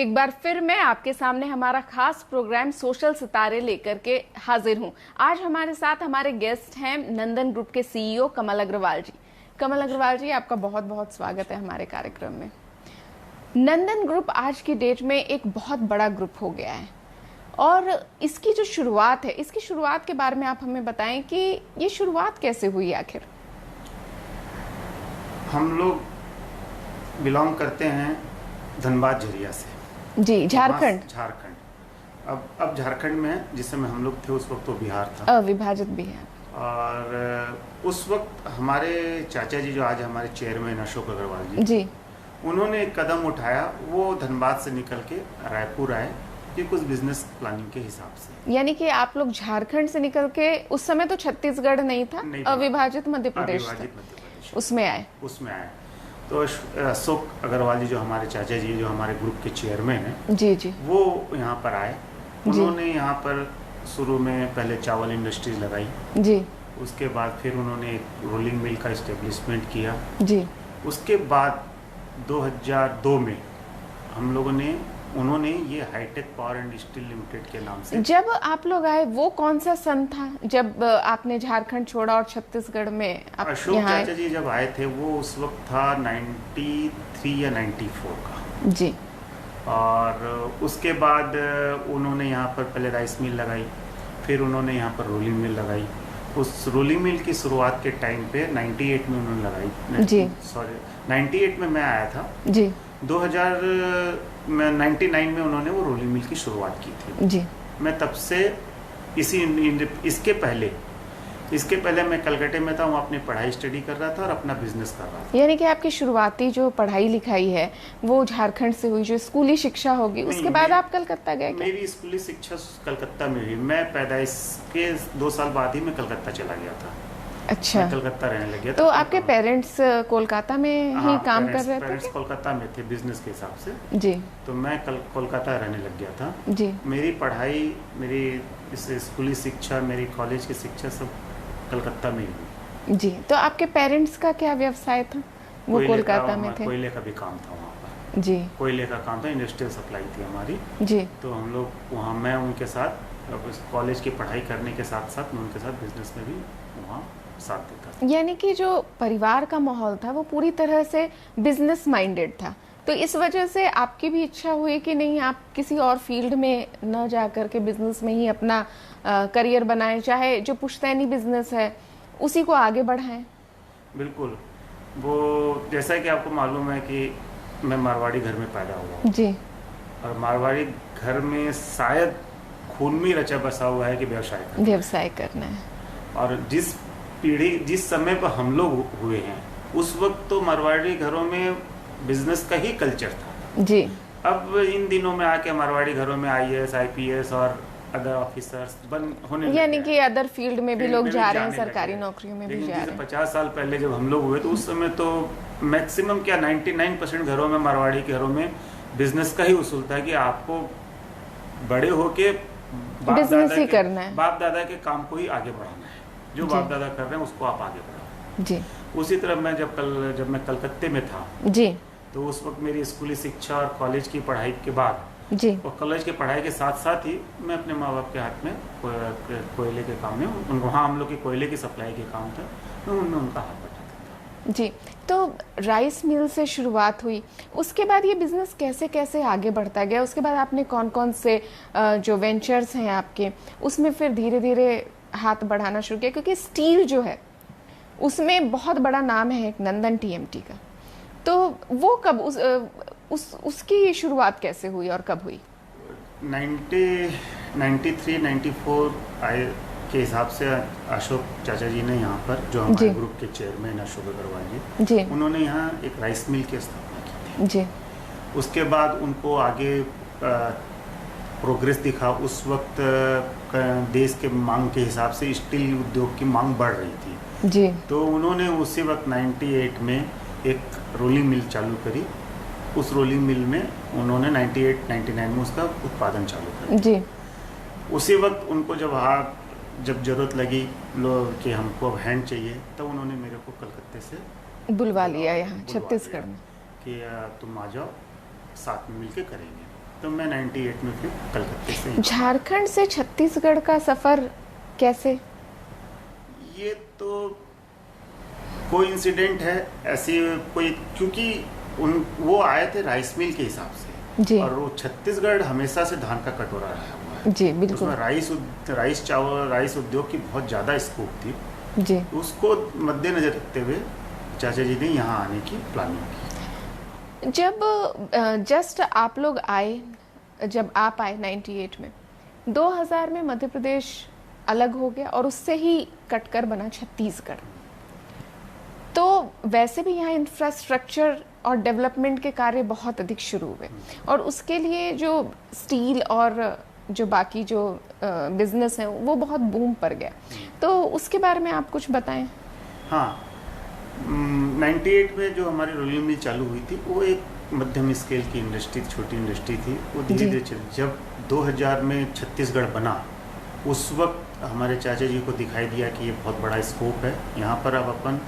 एक बार फिर मैं आपके सामने हमारा खास प्रोग्राम सोशल सितारे लेकर के हाजिर हूं। आज हमारे साथ हमारे गेस्ट हैं नंदन ग्रुप के सीईओ कमल अग्रवाल जी। कमल अग्रवाल जी, आपका बहुत बहुत स्वागत है हमारे कार्यक्रम में। नंदन ग्रुप आज की डेट में एक बहुत बड़ा ग्रुप हो गया है और इसकी जो शुरुआत है, इसकी शुरुआत के बारे में आप हमें बताएं कि ये शुरुआत कैसे हुई आखिर। हम लोग बिलोंग करते हैं धनबाद झरिया से जी, झारखंड। अब झारखंड में जिस समय हम लोग थे उस वक्त तो बिहार था, अविभाजित बिहार। और उस वक्त हमारे चाचा जी जो आज हमारे चेयरमैन अशोक अग्रवाल जी, उन्होंने एक कदम उठाया। वो धनबाद से निकल के रायपुर आए कि कुछ बिजनेस प्लानिंग के हिसाब से। यानी कि आप लोग झारखंड से निकल के, उस समय तो छत्तीसगढ़ नहीं था, अविभाजित मध्य प्रदेश था, उसमें आए। तो अशोक अग्रवाल जी जो हमारे चाचा जी जो हमारे ग्रुप के चेयरमैन हैं जी जी, वो यहाँ पर आए। उन्होंने यहाँ पर शुरू में पहले चावल इंडस्ट्रीज लगाई जी, उसके बाद फिर उन्होंने एक रोलिंग मिल का इस्टेब्लिशमेंट किया जी। उसके बाद 2002 में हम लोगों ने उन्होंने ये hi tech power and steel limited के नाम से। जब आप लोग आए वो कौन सा सन था जब आपने झारखंड छोड़ा और छत्तीसगढ़ में आप अशोक चाचा जी जब आए थे वो उस वक्त था 93 या 94 का जी। और उसके बाद उन्होंने यहाँ पर पहले राइस मिल लगाई, फिर उन्होंने यहाँ पर रोलिंग मिल लगाई। उस रोलिंग मिल की शुरुआत के टाइम पे 98 में उन्होंने लगाई जी, 98 में मैं आया था जी। 99 में उन्होंने वो रोलिंग मिल की शुरुआत की थी जी। मैं तब से इसके पहले मैं कलकत्ते में था, वहाँ अपनी पढ़ाई स्टडी कर रहा था और अपना बिजनेस कर रहा था। यानी कि आपकी शुरुआती जो पढ़ाई लिखाई है वो झारखंड से हुई, जो स्कूली शिक्षा होगी, उसके बाद आप कलकत्ता गए क्या? मेरी स्कूली शिक्षा कलकत्ता में हुई। मैं पैदाइश के 2 साल बाद ही मैं कलकत्ता चला गया था। अच्छा, मैं कलकत्ता रहने लग गया। तो आपके पेरेंट्स कोलकाता में ही काम कर रहे थे? पेरेंट्स कोलकाता में थे बिजनेस के हिसाब से जी। तो मैं कोलकाता रहने लग गया था जी। मेरी पढ़ाई, मेरी स्कूली शिक्षा, मेरी कॉलेज की शिक्षा सब कलकत्ता में ही हुई। जी। तो आपके पेरेंट्स का क्या व्यवसाय था? वो कोलकाता में थे? कोयले का भी काम था वहाँ पर। जी। कोयले का काम था, इंडस्ट्रियल सप्लाई थी हमारी। जी। तो हम लोग वहाँ, मैं उनके साथ कॉलेज की पढ़ाई करने के साथ साथ मैं उनके साथ बिजनेस में भी वहाँ साथ देता था। यानी कि जो परिवार का माहौल था वो पूरी तरह से बिजनेस माइंडेड था, तो इस वजह से आपकी भी इच्छा हुई कि नहीं, आप किसी और फील्ड में न जा कर के बिजनेस में ही अपना करियर बनाएं, चाहे जो पुश्तैनी बिजनेस है उसी को आगे बढ़ाएं। बिल्कुल। वो जैसा कि आपको मालूम है कि मैं मारवाड़ी घर में पैदा हुआ जी, और मारवाड़ी घर में शायद खून में रचा बसा हुआ है कि व्यवसाय करना है। और जिस समय पर हम लोग हुए हैं उस वक्त तो मारवाड़ी घरों में बिजनेस का ही कल्चर था जी। अब इन दिनों में आके मारवाड़ी घरों में IAS IPS और अदर ऑफिसर्स बन होने, यानी कि अदर फील्ड में भी लोग जा रहे हैं, सरकारी नौकरियों में भी जा रहे हैं। 50 साल पहले जब हम लोग हुए तो उस समय तो मैक्सिमम क्या 99% घरों में, मारवाड़ी के घरों में बिजनेस का ही उसूल था कि आपको बड़े होके बिजनेस ही करना है, बाप दादा के काम को ही आगे बढ़ाना है, जो बाप दादा कर रहे हैं उसको आप आगे बढ़ाओ जी। उसी तरह मैं जब मैं कलकत्ते में था जी, तो उस वक्त मेरी स्कूली शिक्षा और कॉलेज की पढ़ाई के बाद जी, और कॉलेज की पढ़ाई के साथ साथ ही मैं अपने माँ बाप के हाथ में कोयले के काम में, वहाँ हम लोग की कोयले की सप्लाई के काम था, मैं उनमें उनका हाथ बटाता था जी। तो राइस मिल से शुरुआत हुई, उसके बाद ये बिजनेस कैसे कैसे आगे बढ़ता गया? उसके बाद आपने कौन कौन से जो वेंचर्स हैं आपके, उसमें फिर धीरे धीरे हाथ बढ़ाना शुरू किया? क्योंकि स्टील जो है उसमें बहुत बड़ा नाम है एक नंदन TMT का, तो वो कब उसकी शुरुआत कैसे हुई और कब हुई? 93 94 के हिसाब से अशोक चाचा जी ने यहाँ पर, जो हमारे ग्रुप के चेयरमैन अशोक अग्रवाल जी, उन्होंने यहाँ एक राइस मिल की स्थापना की थी जी। उसके बाद उनको आगे प्रोग्रेस दिखा। उस वक्त देश के मांग के हिसाब से स्टील उद्योग की मांग बढ़ रही थी जी। तो उन्होंने उसी वक्त 98 में एक रोलिंग मिल चालू करी। उस रोलिंग मिल में उन्होंने 98-99 में उसका उत्पादन चालू करा जी। उसी वक्त उनको जब जरूरत लगी कि हमको अब हैंड चाहिए, तब उन्होंने मेरे को कलकत्ते से बुलवा लिया यहाँ छत्तीसगढ़ में कि तुम आ जाओ, साथ में मिलके करेंगे। तो मैं 98 में फिर कलकत्ते से। झारखंड से छत्तीसगढ़ का सफर कैसे? ये तो कोई इंसिडेंट है ऐसी कोई, क्योंकि वो आए थे राइस मिल के हिसाब से जी। और वो छत्तीसगढ़ हमेशा से धान का कटोरा रहा हुआ है जी बिल्कुल। उसमें राइस चावल राइस उद्योग की बहुत ज़्यादा स्कोप थी जी। उसको मद्देनजर रखते हुए चाचा जी ने यहाँ आने की प्लानिंग की। जब जस्ट आप लोग आए, जब आप आए 98 में, 2000 में मध्य प्रदेश अलग हो गया और उससे ही कटकर बना छत्तीसगढ़। तो वैसे भी यहाँ इंफ्रास्ट्रक्चर और डेवलपमेंट के कार्य बहुत अधिक शुरू हुए और उसके लिए जो स्टील और जो बाकी जो बिजनेस है वो बहुत बूम पर गया। तो उसके बारे में आप कुछ बताएं। हाँ, 98 में जो हमारी रोलिंग मिल चालू हुई थी वो एक मध्यम स्केल की इंडस्ट्री, छोटी इंडस्ट्री थी। वो धीरे धीरे चली। जब 2000 में छत्तीसगढ़ बना उस वक्त हमारे चाचा जी को दिखाई दिया कि ये बहुत बड़ा स्कोप है, यहाँ पर अब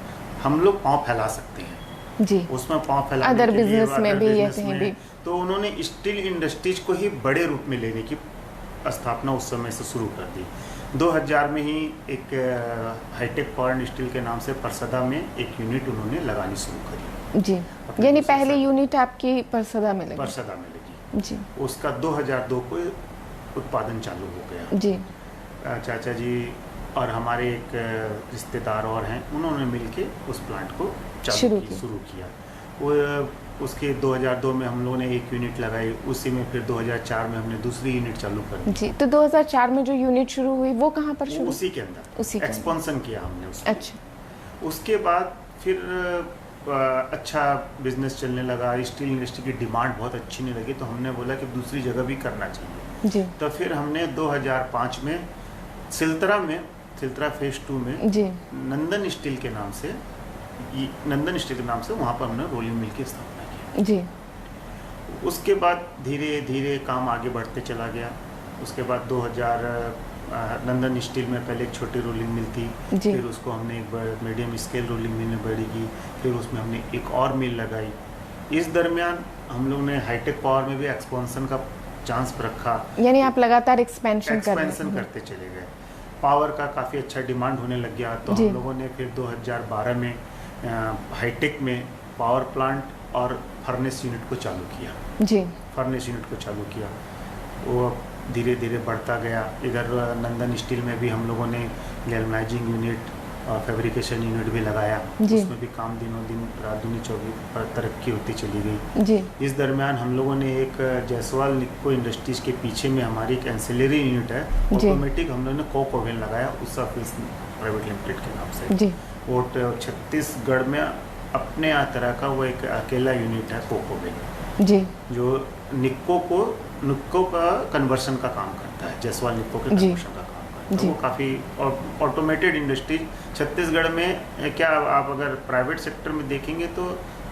हम लोग पाँव फैला सकते हैं जी। उसमें पाँव फैलाने अदर के लिए, बिजनेस में भी या बिजनेस कहीं में। भी। तो उन्होंने स्टील इंडस्ट्रीज को ही बड़े रूप में लेने की स्थापना उस समय से शुरू कर दी। 2000 में ही एक हाईटेक पावर एंड स्टील के नाम से परसदा में एक यूनिट उन्होंने लगानी शुरू करी जी। यानी पहली यूनिट आपकी परसदा में लगी जी। उसका 2002 को उत्पादन चालू हो गया जी। चाचा जी और हमारे एक रिश्तेदार और हैं, उन्होंने मिलके उस प्लांट को शुरू किया। वो उसके 2002 में हम लोगों ने एक यूनिट लगाई, उसी में फिर 2004 में हमने दूसरी यूनिट चालू कर दी जी। तो 2004 में जो यूनिट शुरू हुई वो कहाँ पर शुरू? उसी के अंदर एक्सपेंशन किया हमने उसमें। अच्छा। उसके बाद फिर अच्छा बिजनेस चलने लगा, स्टील इंडस्ट्री की डिमांड बहुत अच्छी नहीं लगी, तो हमने बोला कि दूसरी जगह भी करना चाहिए जी। तो फिर हमने 2005 में सिलतरा फेज 2 में जी। नंदन स्टील के नाम से वहाँ पर हमने रोलिंग मिल की स्थापना की जी। उसके बाद धीरे धीरे काम आगे बढ़ते चला गया। उसके बाद 2000 नंदन स्टील में पहले एक छोटी रोलिंग मिल थी, फिर उसको हमने एक मीडियम स्केल रोलिंग मिल में बड़ी की, फिर उसमें हमने एक और मिल लगाई। इस दरमियान हम लोग ने हाईटेक पावर में भी एक्सपेंशन का चांस रखा, यानी आप लगातार एक्सपेंशन करते चले गए। पावर का काफ़ी अच्छा डिमांड होने लग गया, तो हम लोगों ने फिर 2012 में हाईटेक में पावर प्लांट और फर्नेस यूनिट को चालू किया जी। फर्नेस यूनिट को चालू किया, वो धीरे धीरे बढ़ता गया। इधर नंदन स्टील में भी हम लोगों ने गैल्वनाइजिंग यूनिट और फैब्रिकेशन यूनिट भी लगाया, उसमें भी काम दिनों दिन रात दुनी चौबीस तरक्की होती चली गई जी। इस दरमियान हम लोगों ने एक जायसवाल निक्को इंडस्ट्रीज के पीछे में हमारी एक एंसिलरी यूनिट है, ऑटोमेटिक हम लोगों ने कोक ओवन लगाया उषा फिल्स प्राइवेट लिमिटेड के नाम से जी। वो छत्तीसगढ़ में अपने तरह का वो एक अकेला यूनिट है कोक ओवन जी, जो निक्को का कन्वर्शन का काम करता है, जायसवाल निक्को के कन्वर्शन का काम करता है। वो काफ़ी ऑटोमेटेड इंडस्ट्री छत्तीसगढ़ में क्या आप अगर प्राइवेट सेक्टर में देखेंगे तो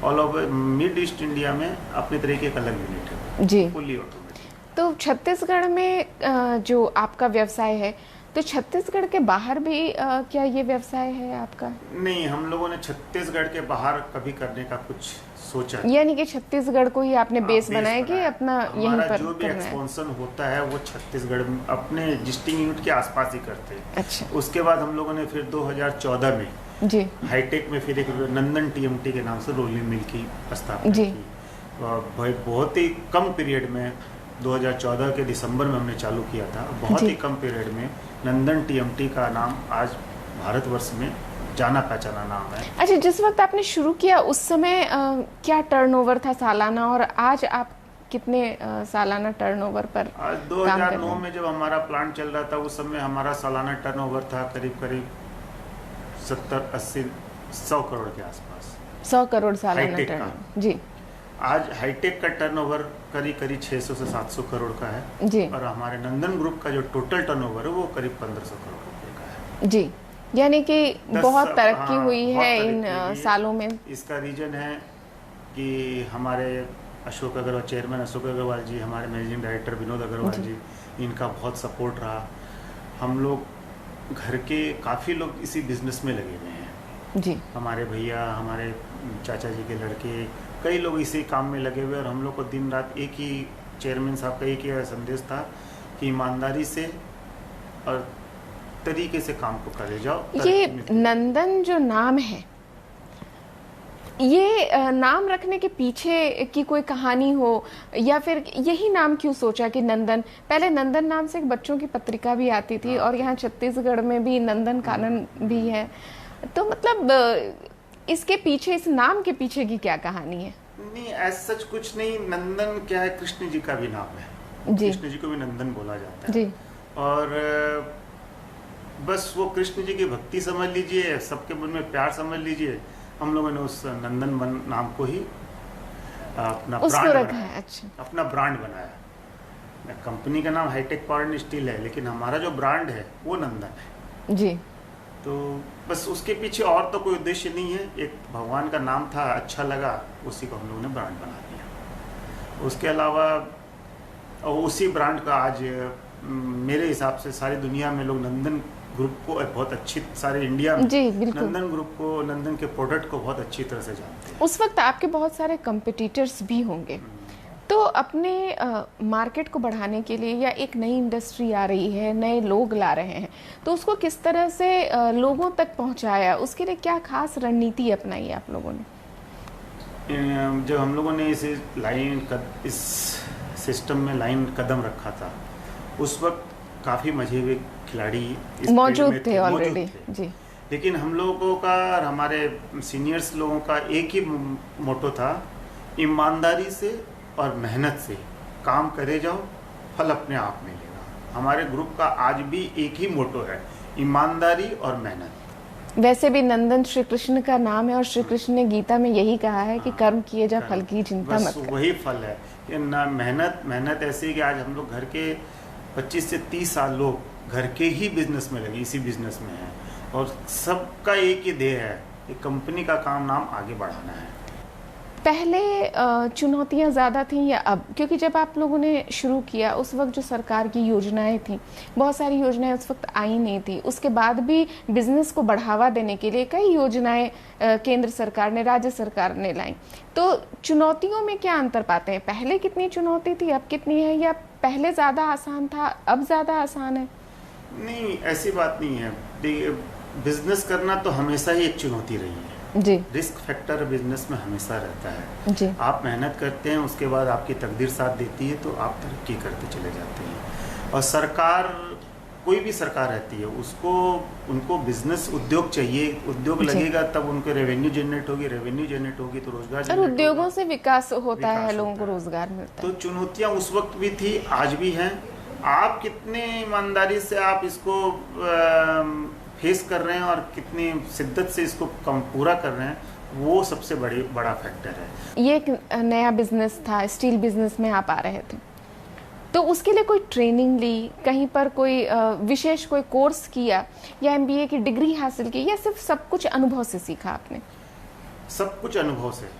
all over mid east India में अपने तरीके का अलग यूनिट है जी, फुली ऑटोमेटेड। तो छत्तीसगढ़ में जो आपका व्यवसाय है, तो छत्तीसगढ़ के बाहर भी क्या ये व्यवसाय है आपका? नहीं, हम लोगों ने छत्तीसगढ़ के बाहर कभी करने का कुछ सोचा, यानी कि छत्तीसगढ़ को ही आपने बेस बनाया कि अपना यहीं पर जो भी एक्सपेंशन होता है वो छत्तीसगढ़ में अपने एग्जिस्टिंग यूनिट के आसपास ही करते हैं। अच्छा। उसके बाद हम लोगों ने फिर 2014 में जी हाईटेक में फिर एक नंदन टीएमटी के नाम से रोलिंग मिल की स्थापना की। बहुत ही कम पीरियड में 2014 के दिसंबर में हमने चालू किया था। बहुत ही कम पीरियड में नंदन टीएमटी का नाम आज भारतवर्ष में जाना पहचाना नाम है। अच्छा, जिस वक्त आपने शुरू किया उस समय क्या टर्नओवर था सालाना, और आज आप कितने सालाना टर्नओवर पर? 2009 में जब हमारा प्लांट चल रहा था उस समय हमारा सालाना टर्नओवर था करीब 70-80-100 करोड़ के आसपास। 100 करोड़ सालाना टर्नओवर जी। आज हाईटेक का टर्नओवर करीब 600 से 700 करोड़ का है जी, और हमारे नंदन ग्रुप का जो टोटल टर्नओवर है वो करीब 1500 करोड़ रुपए का है जी। यानी कि बहुत तरक्की हुई है इन सालों में। इसका रीजन है कि हमारे अशोक अग्रवाल, चेयरमैन अशोक अग्रवाल जी, हमारे मैनेजिंग डायरेक्टर विनोद अग्रवाल जी, इनका बहुत सपोर्ट रहा। हम लोग घर के काफ़ी लोग इसी बिजनेस में लगे हुए हैं जी। हमारे भैया, हमारे चाचा जी के लड़के, कई लोग इसी काम में लगे हुए, और हम लोग को दिन रात एक ही चेयरमैन साहब का एक ही संदेश था कि ईमानदारी से और तरीके से काम को करे जाओ। ये नंदन जो नाम है, ये नाम रखने के पीछे की कोई कहानी हो, या फिर यही नाम क्यों सोचा कि नंदन? पहले नंदन नाम से एक बच्चों की पत्रिका भी आती थी, और यहाँ छत्तीसगढ़ में भी नंदन कानन भी है, तो मतलब इसके पीछे, इस नाम के पीछे की क्या कहानी है? नहीं, ऐसा सच कुछ नहीं। नंदन क्या है, कृष्ण जी का भी नाम है जी। कृष्ण जी को भी नंदन बोला जाता है जी। और बस वो कृष्ण जी की भक्ति समझ लीजिए, सबके मन में प्यार समझ लीजिए। हम लोगों ने उस नंदन नाम को ही अपना ब्रांड बनाया। अच्छा, अपना ब्रांड बनाया। कंपनी का नाम हाईटेक पावर एंड स्टील है, लेकिन हमारा जो ब्रांड है वो नंदन है जी। तो बस उसके पीछे और तो कोई उद्देश्य नहीं है। एक भगवान का नाम था, अच्छा लगा, उसी को हम लोगों ने ब्रांड बना दिया। उसके अलावा उसी ब्रांड का आज मेरे हिसाब से सारी दुनिया में लोग नंदन ग्रुप को बहुत अच्छी, सारे इंडिया में जी, बिल्कुल, नंदन ग्रुप को, नंदन के प्रोडक्ट को बहुत अच्छी तरह से जानते हैं। उस वक्त आपके बहुत सारे कंपटीटर्स भी होंगे, तो अपने मार्केट को बढ़ाने के लिए, या एक नई इंडस्ट्री आ रही है, नए लोग ला रहे हैं, तो उसको किस तरह से लोगों तक पहुंचाया, उसके लिए क्या खास रणनीति अपनाई आप लोगों ने? जब हम लोगों ने इस सिस्टम में लाइन कदम रखा था, उस वक्त काफ़ी मजे हुए खिलाड़ी मौजूद थे ऑलरेडी जी। लेकिन हम लोगों का और हमारे सीनियर्स लोगों का एक ही मोटो था, ईमानदारी से और मेहनत से काम करे जाओ, फल अपने आप मिलेगा। हमारे ग्रुप का आज भी एक ही मोटो है, ईमानदारी और मेहनत। वैसे भी नंदन श्री कृष्ण का नाम है, और श्री कृष्ण ने गीता में यही कहा है कि कर्म किए जा, फल की चिंता मत कर। वही फल है कि मेहनत ऐसी है कि आज हम लोग घर के 25 से 30 साल लोग घर के ही बिजनेस में लगे, इसी बिजनेस में हैं, और सबका एक ही ध्येय है कि कंपनी का काम नाम आगे बढ़ाना है। पहले चुनौतियां ज़्यादा थीं या अब? क्योंकि जब आप लोगों ने शुरू किया उस वक्त जो सरकार की योजनाएं थी, बहुत सारी योजनाएं उस वक्त आई नहीं थी। उसके बाद भी बिजनेस को बढ़ावा देने के लिए कई योजनाएं केंद्र सरकार ने, राज्य सरकार ने लाई। तो चुनौतियों में क्या अंतर पाते हैं? पहले कितनी चुनौती थी, अब कितनी है, या पहले ज़्यादा आसान था, अब ज़्यादा आसान है? नहीं, ऐसी बात नहीं है। बिजनेस करना तो हमेशा ही एक चुनौती रही है जी। रिस्क फैक्टर बिजनेस में हमेशा रहता है जी। आप मेहनत करते हैं, उसके बाद आपकी तकदीर साथ देती है तो आप तरक्की करते चले जाते हैं। और सरकार, कोई भी सरकार रहती है, उनको बिजनेस उद्योग चाहिए। उद्योग लगेगा तब उनको रेवेन्यू जनरेट होगी, रेवेन्यू जनरेट होगी तो रोजगार, और उद्योगों से विकास होता है, लोगों को रोजगार मिलता है। तो चुनौतियां उस वक्त भी थी, आज भी हैं। आप कितने ईमानदारी से आप इसको फेस कर रहे हैं और कितनी शिद्दत से इसको पूरा कर रहे हैं, वो सबसे बड़ा फैक्टर है। ये एक नया बिजनेस था, स्टील बिजनेस में आप आ रहे थे, तो उसके लिए कोई ट्रेनिंग ली, कहीं पर कोई विशेष कोई कोर्स किया, या MBA की डिग्री हासिल की, या सिर्फ सब कुछ अनुभव से सीखा आपने? सब कुछ अनुभव से।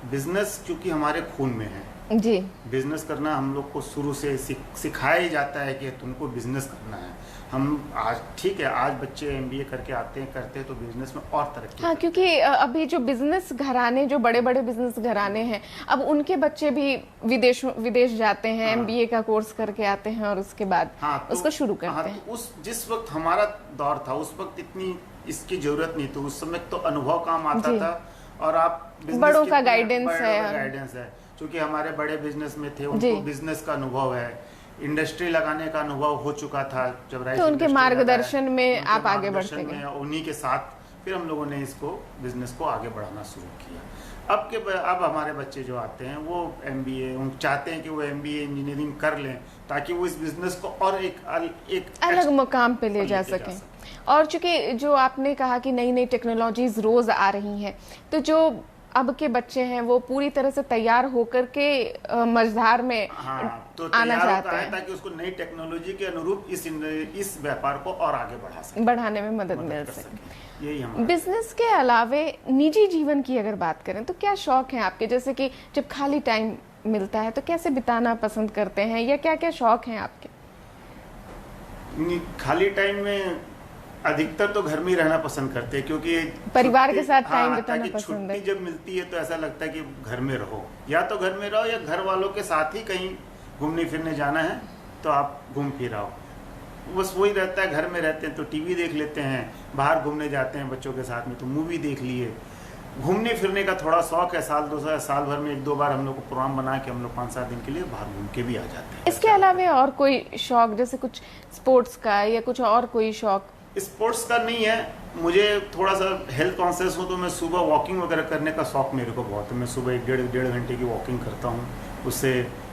बिजनेस क्योंकि हमारे खून में है जी। बिजनेस करना हम लोग को शुरू से सिखाया ही जाता है कि तुमको बिजनेस करना है। हम आज ठीक है, आज बच्चे MBA करके आते हैं, करते हैं तो बिजनेस में और तरक्की। हाँ, क्योंकि अभी जो बिजनेस घराने, जो बड़े बड़े बिजनेस घराने हैं, अब उनके बच्चे भी विदेश जाते हैं, MBA का कोर्स करके आते हैं, और उसके बाद उसको शुरू करते हैं। तो जिस वक्त हमारा दौर था, उस वक्त इतनी इसकी जरूरत नहीं थी। उस समय तो अनुभव काम आता था, और आप बड़ों का गाइडेंस है, क्योंकि हमारे बड़े बिजनेस में थे, उनको बिजनेस का अनुभव है, इंडस्ट्री लगाने का अनुभव हो चुका था। जब तो उनके मार्गदर्शन में आप आगे बढ़ते गए, उन्हीं के साथ फिर हम लोगों ने इसको बिजनेस को आगे बढ़ाना शुरू किया। अब हमारे बच्चे जो आते हैं वो MBA, चाहते हैं कि वो MBA इंजीनियरिंग कर लें ताकि वो इस बिजनेस को और एक अलग मुकाम पे ले जा सकें। और चूंकि जो आपने कहा कि नई नई टेक्नोलॉजीज रोज आ रही हैं, तो जो अब के बच्चे हैं वो पूरी तरह से तैयार होकर के मझधार में आना चाहते हैं, ताकि उसको नई टेक्नोलॉजी के अनुरूप इस व्यापार को और आगे बढ़ाने में मदद मिल सके। यही हमारा। बिजनेस के अलावे निजी जीवन की अगर बात करें तो क्या शौक है आपके? जैसे कि जब खाली टाइम मिलता है तो कैसे बिताना पसंद करते हैं, या क्या क्या शौक हैं आपके? खाली टाइम में अधिकतर तो घर में ही रहना पसंद करते हैं, क्योंकि परिवार के साथ टाइम बिताना पसंद है। जब मिलती है तो ऐसा लगता है कि घर में रहो, या तो घर में रहो या घर वालों के साथ ही कहीं घूमने फिरने जाना है तो आप घूम फिर आओ। बस वही रहता है, घर में रहते हैं तो टीवी देख लेते हैं, बाहर घूमने जाते हैं बच्चों के साथ में तो मूवी देख लिए। घूमने फिरने का थोड़ा शौक है, साल भर में 1-2 बार हम लोग को प्रोग्राम बना के हम लोग 5-7 दिन के लिए बाहर घूम के भी आ जाते हैं। इसके अलावा और कोई शौक, जैसे कुछ स्पोर्ट्स का या कुछ और कोई शौक? स्पोर्ट्स का नहीं है, मुझे थोड़ा सा हेल्थ कॉन्शियस हूँ तो मैं सुबह वॉकिंग वगैरह करने का शौक मेरे को बहुत है। मैं सुबह 1-1.5 घंटे की वॉकिंग करता हूँ, उससे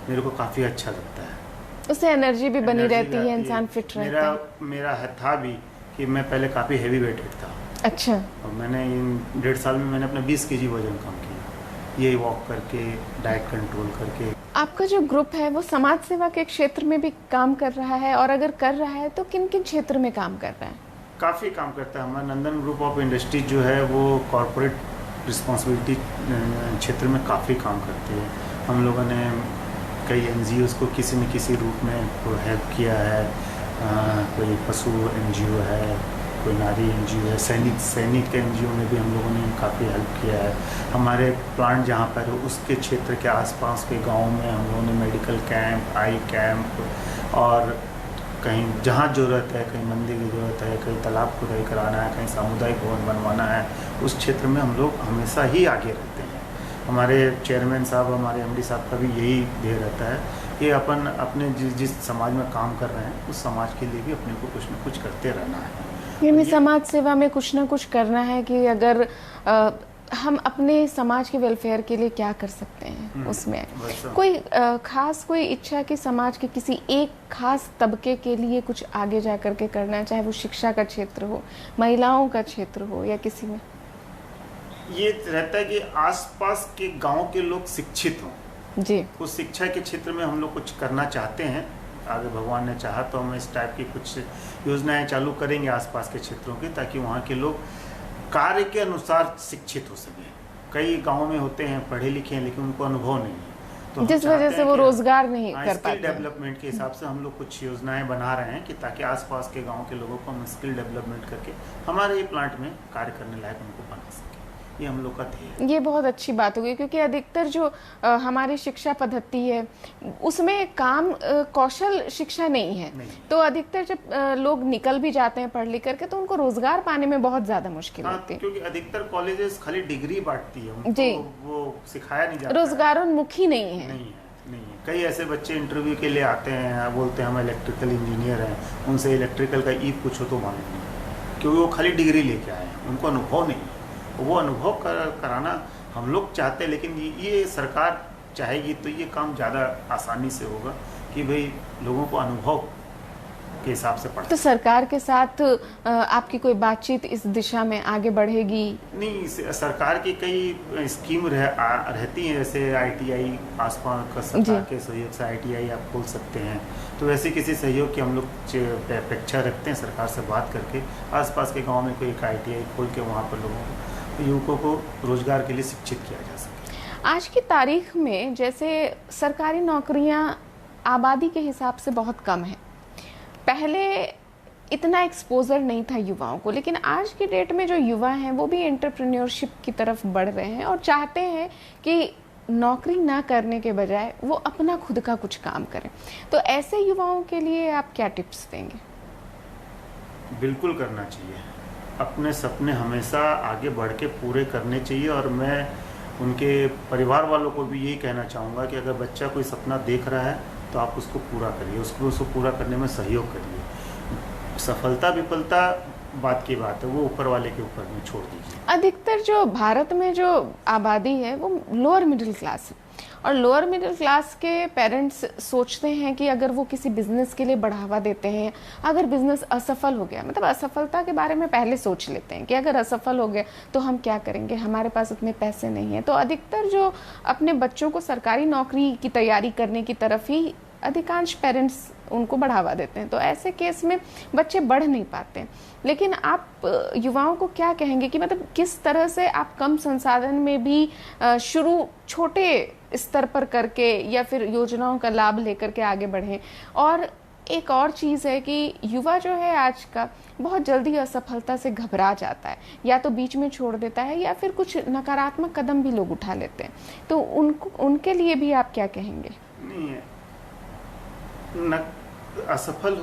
मेरे को काफ़ी अच्छा लगता है। उससे एनर्जी भी बनी रहती है, इंसान फिट रहता है। मेरा था भी कि मैं पहले काफ़ी हैवी वेटेड था। अच्छा। और मैंने इन 1.5 साल में मैंने अपना 20 kg वजन कम किया, ये वॉक करके, डाइट कंट्रोल करके। आपका जो ग्रुप है वो समाज सेवा के क्षेत्र में भी काम कर रहा है, और अगर कर रहा है तो किन किन क्षेत्र में काम कर रहा है? काफ़ी काम करता है हमारा नंदन ग्रुप ऑफ इंडस्ट्रीज जो है वो कॉरपोरेट रिस्पॉन्सिबिलिटी क्षेत्र में काफ़ी काम करती है। हम लोगों ने कई NGOs को किसी न किसी रूप में हेल्प किया है। कोई पशु NGO है, कोई नारी NGO है, सैनिक के NGO में भी हम लोगों ने काफ़ी हेल्प किया है। हमारे प्लांट जहाँ पर है उसके क्षेत्र के आसपास के गाँव में हम लोगों ने मेडिकल कैंप, आई कैंप, और कहीं जहाँ ज़रूरत है, कहीं मंदिर की ज़रूरत है, कहीं तालाब खुदाई कराना है, कहीं सामुदायिक भवन बनवाना है, उस क्षेत्र में हम लोग हमेशा ही आगे रहते हैं। हमारे चेयरमैन साहब, हमारे MD साहब का भी यही ध्येय रहता है कि अपन अपने जिस समाज में काम कर रहे हैं उस समाज के लिए भी अपने को कुछ न कुछ करते रहना है। यानी समाज सेवा में कुछ ना कुछ करना है कि अगर हम अपने समाज के वेलफेयर के लिए क्या कर सकते हैं। उसमें कोई खास कोई इच्छा कि समाज के किसी एक खास तबके के लिए कुछ आगे जा कर के करना है, चाहे वो शिक्षा का क्षेत्र हो, महिलाओं का क्षेत्र हो, या किसी में? ये रहता है कि आसपास के गांव के लोग शिक्षित हों जी। उस शिक्षा के क्षेत्र में हम लोग कुछ करना चाहते हैं। आगे भगवान ने चाहा तो हम इस टाइप की कुछ योजनाएं चालू करेंगे आसपास के क्षेत्रों की, ताकि वहाँ के लोग कार्य के अनुसार शिक्षित हो सके। कई गाँव में होते हैं पढ़े लिखे हैं लेकिन उनको अनुभव नहीं है, तो जिस वजह से वो रोजगार नहीं कर पाते। डेवलपमेंट के हिसाब से हम लोग कुछ योजनाएं बना रहे हैं कि ताकि आसपास के गांव के लोगों को हम स्किल डेवलपमेंट करके हमारे ये प्लांट में कार्य करने लायक उनको बना सकें। ये हम लोग का ध्येय। ये बहुत अच्छी बात होगी, क्योंकि अधिकतर जो हमारी शिक्षा पद्धति है उसमें काम कौशल शिक्षा नहीं है। तो अधिकतर जब लोग निकल भी जाते हैं पढ़ लिख करके तो उनको रोजगार पाने में बहुत ज्यादा मुश्किल होती है। क्योंकि अधिकतर कॉलेजेस खाली डिग्री बांटती है, जी, वो सिखाया नहीं जाता, रोजगारोन्मुखी नहीं है। नहीं है। कई ऐसे बच्चे इंटरव्यू के लिए आते हैं, बोलते हैं हम इलेक्ट्रिकल इंजीनियर हैं, उनसे इलेक्ट्रिकल का ई पूछो तो मालूम नहीं, क्योंकि वो खाली डिग्री लेके आए हैं, उनको अनुभव नहीं है। वो अनुभव कराना हम लोग चाहते हैं, लेकिन ये सरकार चाहेगी तो ये काम ज़्यादा आसानी से होगा कि भाई लोगों को अनुभव के हिसाब से पढ़ा। तो सरकार के साथ आपकी कोई बातचीत इस दिशा में आगे बढ़ेगी? नहीं, सरकार की कई स्कीम रहती हैं, जैसे ITI आसपास का सरकार के सहयोग से ITI आप खोल सकते हैं। तो वैसे किसी सहयोग की हम लोग अपेक्षा रखते हैं सरकार से बात करके, आसपास के गाँव में कोई एक ITI खोल के वहाँ पर लोगों को, युवकों को रोजगार के लिए शिक्षित किया जा सके। आज की तारीख में जैसे सरकारी नौकरियां आबादी के हिसाब से बहुत कम है, पहले इतना एक्सपोजर नहीं था युवाओं को, लेकिन आज की डेट में जो युवा हैं वो भी एंटरप्रेन्योरशिप की तरफ बढ़ रहे हैं और चाहते हैं कि नौकरी ना करने के बजाय वो अपना खुद का कुछ काम करें। तो ऐसे युवाओं के लिए आप क्या टिप्स देंगे? बिल्कुल करना चाहिए, अपने सपने हमेशा आगे बढ़ के पूरे करने चाहिए। और मैं उनके परिवार वालों को भी यही कहना चाहूँगा कि अगर बच्चा कोई सपना देख रहा है तो आप उसको पूरा करिए, उसको पूरा करने में सहयोग करिए। सफलता विफलता बात की बात है, वो ऊपर वाले के ऊपर में छोड़ दीजिए। अधिकतर जो भारत में जो आबादी है वो लोअर मिडिल क्लास है, और लोअर मिडिल क्लास के पेरेंट्स सोचते हैं कि अगर वो किसी बिजनेस के लिए बढ़ावा देते हैं, अगर बिजनेस असफल हो गया, मतलब असफलता के बारे में पहले सोच लेते हैं कि अगर असफल हो गया तो हम क्या करेंगे, हमारे पास उतने पैसे नहीं है। तो अधिकतर जो अपने बच्चों को सरकारी नौकरी की तैयारी करने की तरफ ही अधिकांश पेरेंट्स उनको बढ़ावा देते हैं। तो ऐसे केस में बच्चे बढ़ नहीं पाते। लेकिन आप युवाओं को क्या कहेंगे कि मतलब किस तरह से आप कम संसाधन में भी शुरू छोटे स्तर पर करके या फिर योजनाओं का लाभ लेकर के आगे बढ़ें? और एक और चीज़ है कि युवा जो है आज का बहुत जल्दी असफलता से घबरा जाता है, या तो बीच में छोड़ देता है या फिर कुछ नकारात्मक कदम भी लोग उठा लेते हैं। तो उनके लिए भी आप क्या कहेंगे? नहीं, असफल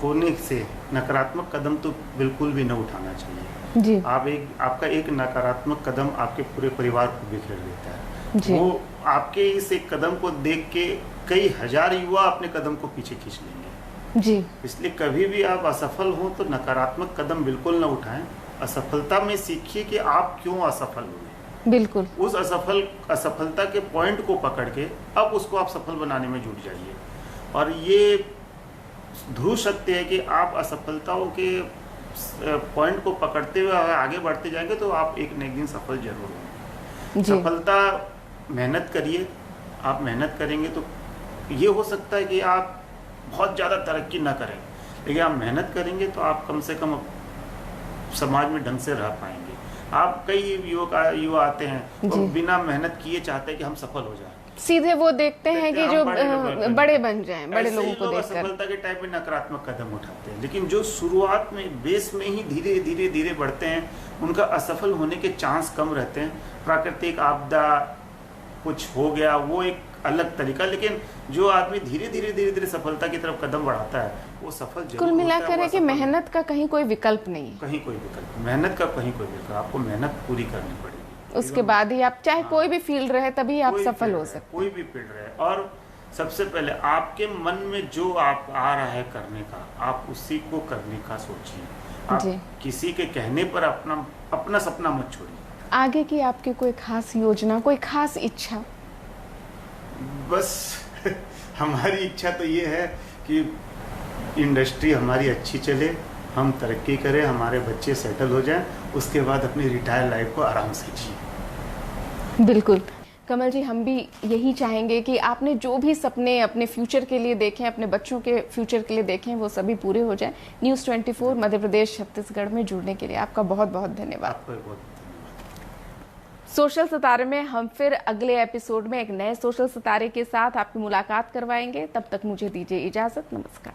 होने से नकारात्मक कदम तो बिल्कुल भी न उठाना चाहिए जी। आपका एक नकारात्मक कदम आपके पूरे परिवार को बिखेर देता है जी। वो आपके इस एक कदम को देख के कई हजार युवा अपने कदम को पीछे खींच लेंगे जी। इसलिए कभी भी आप असफल हो तो नकारात्मक कदम बिल्कुल न उठाएं। असफलता में सीखिए कि आप क्यों असफल हुए। बिल्कुल। उस असफलता के पॉइंट को पकड़ के अब उसको आप सफल बनाने में जुट जाइए। और ये ध्रुव सत्य है कि आप असफलताओं के पॉइंट को पकड़ते हुए आगे बढ़ते जाएंगे तो आप एक न एक दिन सफल जरूर होंगे। सफलता मेहनत करिए। आप मेहनत करेंगे तो ये हो सकता है कि आप बहुत ज़्यादा तरक्की ना करें, लेकिन आप मेहनत करेंगे तो आप कम से कम समाज में ढंग से रह पाएंगे। आप कई युवा आते हैं और बिना मेहनत किए चाहते हैं कि हम सफल हो जाएं। सीधे वो देखते हैं कि जो बड़े बन जाएं, बड़े लोगों को देखकर असफलता के टाइम में नकारात्मक कदम उठाते हैं, लेकिन जो शुरुआत में बेस में ही धीरे धीरे धीरे बढ़ते हैं उनका असफल होने के चांस कम रहते हैं। प्राकृतिक आपदा कुछ हो गया वो एक अलग तरीका, लेकिन जो आदमी धीरे धीरे सफलता की तरफ कदम बढ़ाता है वो सफल जरूर होता है। कुल मिलाकर है कि मेहनत का कहीं कोई विकल्प नहीं है। कहीं कोई विकल्प, मेहनत का कहीं कोई विकल्प, आपको मेहनत पूरी करनी पड़ेगी। उसके बाद ही आप चाहे कोई भी फील्ड रहे तभी आप सफल हो सकते। कोई भी फील्ड रहे, और सबसे पहले आपके मन में जो आप आ रहा है करने का, आप उसी को करने का सोचिए। आप किसी के कहने पर अपना सपना मत छोड़िए। आगे की आपकी कोई खास योजना, कोई खास इच्छा? बस हमारी इच्छा तो ये है कि इंडस्ट्री हमारी अच्छी चले, हम तरक्की करें, हमारे बच्चे सेटल हो जाएं, उसके बाद अपनी रिटायर लाइफ को आराम से जिए। बिल्कुल कमल जी, हम भी यही चाहेंगे कि आपने जो भी सपने अपने फ्यूचर के लिए देखें, अपने बच्चों के फ्यूचर के लिए देखें, वो सभी पूरे हो जाएं। न्यूज़ 24 मध्य प्रदेश छत्तीसगढ़ में जुड़ने के लिए आपका बहुत बहुत धन्यवाद। आपको बहुत धन्यवाद। सोशल सितारे में हम फिर अगले एपिसोड में एक नए सोशल सितारे के साथ आपकी मुलाकात करवाएंगे। तब तक मुझे दीजिए इजाजत। नमस्कार।